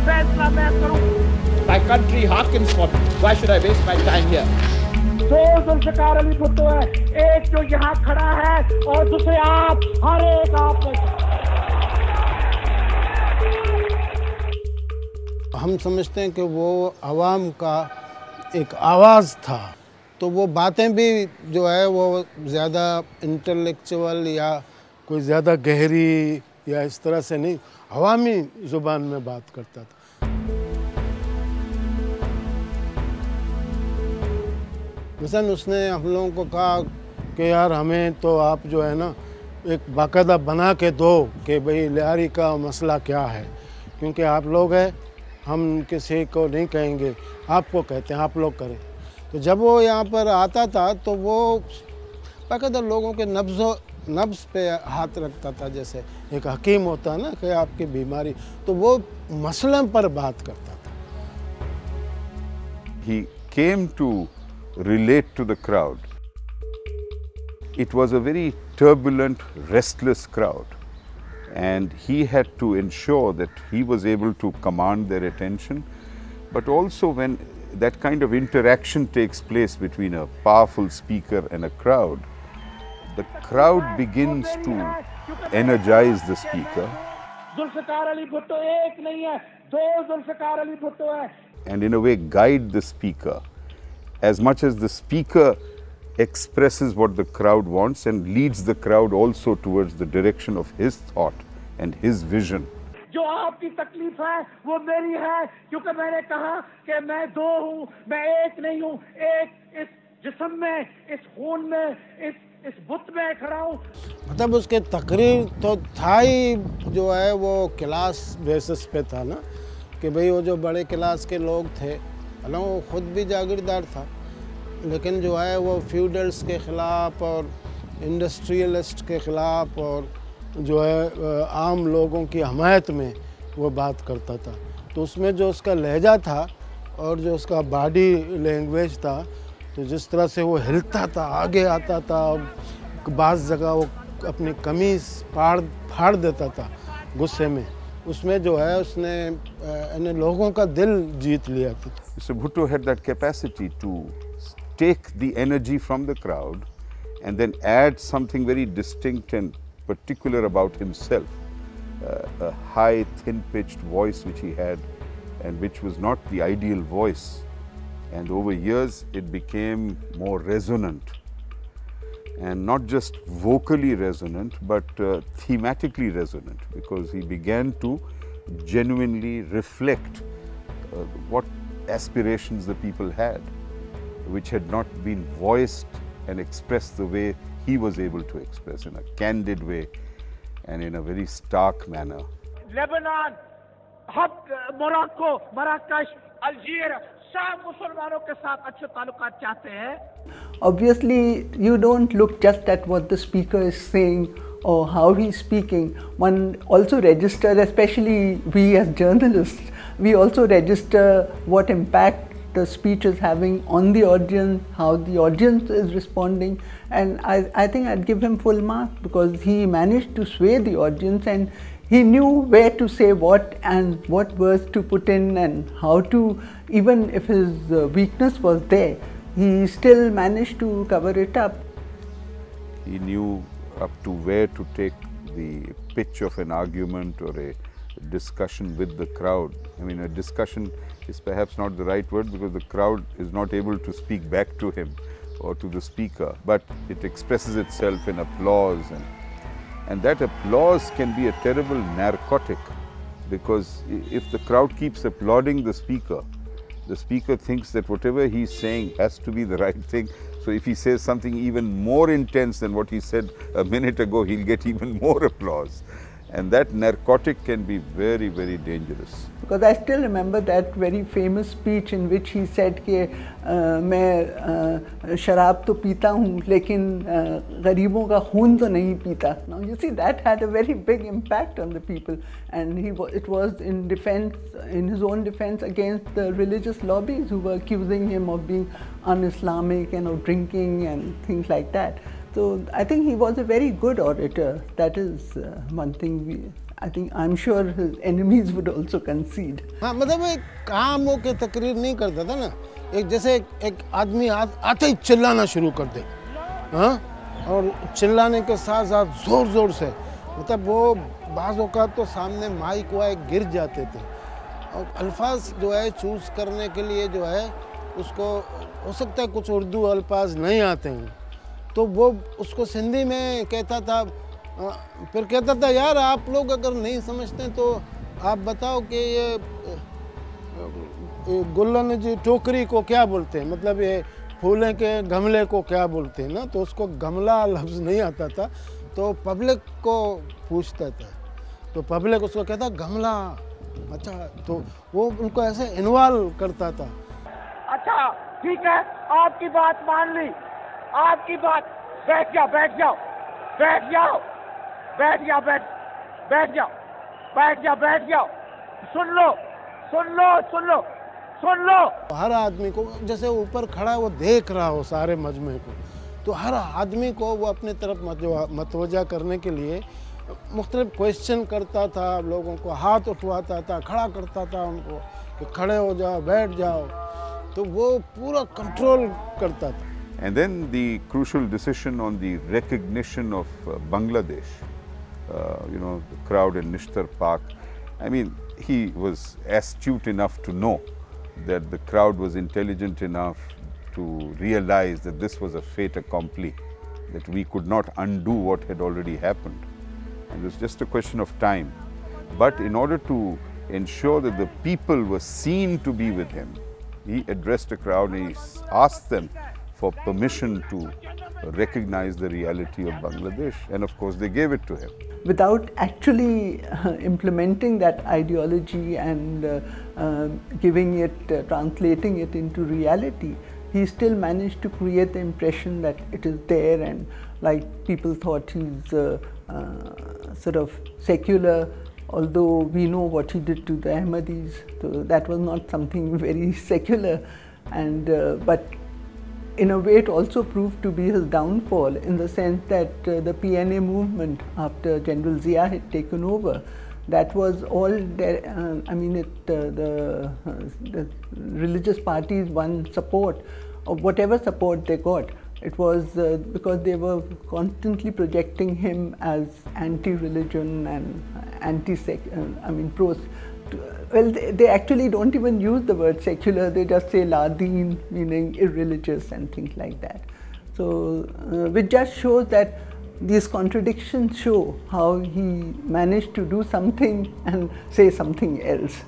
फैसला मैं करूं। My country hearkens for me. Why should I waste my time here? दो जुल्फिकार अली भुट्टो है, एक जो यहाँ खड़ा है और दूसरे आप, हर एक आप में। हम समझते हैं कि वो आवाम का एक आवाज़ था, तो वो बातें भी जो है वो ज़्यादा इंटेलेक्चुअल या कोई ज़्यादा गहरी या इस तरह से नहीं, अवामी ज़ुबान में बात करता था। मिसाल उसने हम लोगों को कहा कि यार हमें तो आप जो है ना एक बाकायदा बना के दो कि भाई लियारी का मसला क्या है, क्योंकि आप लोग हैं, हम किसी को नहीं कहेंगे, आपको कहते हैं, आप लोग करें। तो जब वो यहाँ पर आता था तो वो बाकायदा लोगों के नब्ज़ पे हाथ रखता था, जैसे एक हकीम होता है ना कि आपकी बीमारी, तो वो मसले पर बात करता था। He came to relate to the crowd. It was a very turbulent, restless crowd, and he had to ensure that he was able to command their attention, but also when that kind of interaction takes place between a powerful speaker and a crowd, the crowd begins to energize the speaker. Zulfikar Ali Bhutto एक नहीं है, दो जुल्फिकार अली भुट्टो है, and in a way guide the speaker as much as the speaker expresses what the crowd wants and leads the crowd also towards the direction of his thought and his vision. जो आपकी तकलीफ है वो मेरी है, क्योंकि मैंने कहा कि मैं दो हूँ, मैं एक नहीं हूँ, एक इस जिस्म में, इस खून में, इस बुत में खड़ा हूँ। मतलब उसके तकरीर तो था ही जो है वो क्लास बेसिस पे था ना, कि भाई वो जो बड़े क्लास के लोग थे, हालांकि वो ख़ुद भी जागीरदार था, लेकिन जो है वो फ्यूडल्स के ख़िलाफ़ और इंडस्ट्रियलिस्ट के ख़िलाफ़ और जो है आम लोगों की हमायत में वो बात करता था। तो उसमें जो उसका लहजा था और जो उसका बॉडी लैंग्वेज था, तो जिस तरह से वो हिलता था, आगे आता था, बाज़ जगह वो अपनी कमीज़ फाड़ देता था गुस्से में, उसमें जो है उसने इन लोगों का दिल जीत लिया था। Mr. Bhutto had that capacity to take the energy from the crowd and then add something very distinct and particular about himself, a high, thin-pitched voice which he had and which was not the ideal voice. And over years it became more resonant, and not just vocally resonant but thematically resonant, because he began to genuinely reflect what aspirations the people had, which had not been voiced and expressed the way he was able to express, in a candid way and in a very stark manner. Lebanon, Morocco, Marrakesh, Algeria, सब मुसलमानों के साथ अच्छे ताल्लुकात चाहते हैं। Obviously, you don't look just at what the speaker is saying or how he's speaking. One also registers, especially we as journalists, we also register what impact the speech is having on the audience, how the audience is responding, and I think I'd give him full marks, because he managed to sway the audience and he knew where to say what and what words to put in and how to, even if his weakness was there, he still managed to cover it up. He knew up to where to take the pitch of an argument or a discussion with the crowd. I mean, a discussion is perhaps not the right word, because the crowd is not able to speak back to him or to the speaker, but it expresses itself in applause, and that applause can be a terrible narcotic, because if the crowd keeps applauding the speaker thinks that whatever he's saying has to be the right thing. So if he says something even more intense than what he said a minute ago, he'll get even more applause. And that narcotic can be very, very dangerous. Because I still remember that very famous speech in which he said कि मैं शराब तो पीता हूँ लेकिन गरीबों का खून तो नहीं पीता. Now you see, that had a very big impact on the people, and it was in his own defense against the religious lobbies who were accusing him of being un-Islamic and of drinking and things like that. So I think he was a very good orator. That is one thing I think I'm sure his enemies would also concede. हाँ मतलब एक काम हो के तकरीर नहीं करता था ना, एक जैसे एक आदमी आते ही चिल्लाना शुरू कर दे, हाँ, और चिल्लाने के साथ साथ ज़ोर ज़ोर से, मतलब वो बाज़ औक़ात तो सामने माइक वाइक गिर जाते थे और अल्फाज जो है चूज़ करने के लिए जो है उसको हो सकता है कुछ उर्दू अल्फाज नहीं आते हैं तो वो उसको सिंधी में कहता था, फिर कहता था यार आप लोग अगर नहीं समझते तो आप बताओ कि ये गुल्लन जी टोकरी को क्या बोलते हैं, मतलब ये फूलें के गमले को क्या बोलते हैं ना, तो उसको गमला लफ्ज़ नहीं आता था तो पब्लिक को पूछता था तो पब्लिक उसको कहता गमला, अच्छा, तो वो उनको ऐसे इन्वॉल्व करता था। अच्छा ठीक है, आपकी बात मान ली, आपकी बात, बैठ जाओ बैठ जाओ बैठ जाओ बैठ जाओ बैठ जाओ बैठ जाओ बैठ जाओ, सुन लो सुन लो सुन लो सुन लो। हर आदमी को जैसे ऊपर खड़ा है वो देख रहा हो सारे मजमे को, तो हर आदमी को वो अपने तरफ मतवजा करने के लिए मुख्तलिफ क्वेश्चन करता था, लोगों को हाथ उठवाता था, खड़ा करता था उनको कि खड़े हो जाओ बैठ जाओ, तो वो पूरा कंट्रोल करता था। And then the crucial decision on the recognition of Bangladesh, you know, the crowd in Nishtar Park. I mean, he was astute enough to know that the crowd was intelligent enough to realize that this was a fait accompli, that we could not undo what had already happened. And it was just a question of time. But in order to ensure that the people were seen to be with him, he addressed a crowd and he asked them for permission to recognize the reality of Bangladesh, and of course they gave it to him. Without actually implementing that ideology and giving it, translating it into reality, he still managed to create the impression that it is there, and like people thought he's sort of secular, although we know what he did to the Ahmadis, so that was not something very secular, and but in a way it also proved to be his downfall, in the sense that the PNA movement after General Zia had taken over, that was all there. I mean, the religious parties won support, or whatever support they got. It was because they were constantly projecting him as anti-religion and I mean, well, they actually don't even use the word secular, they just say ladeen, meaning irreligious and things like that. So, which just shows that these contradictions show how he managed to do something and say something else.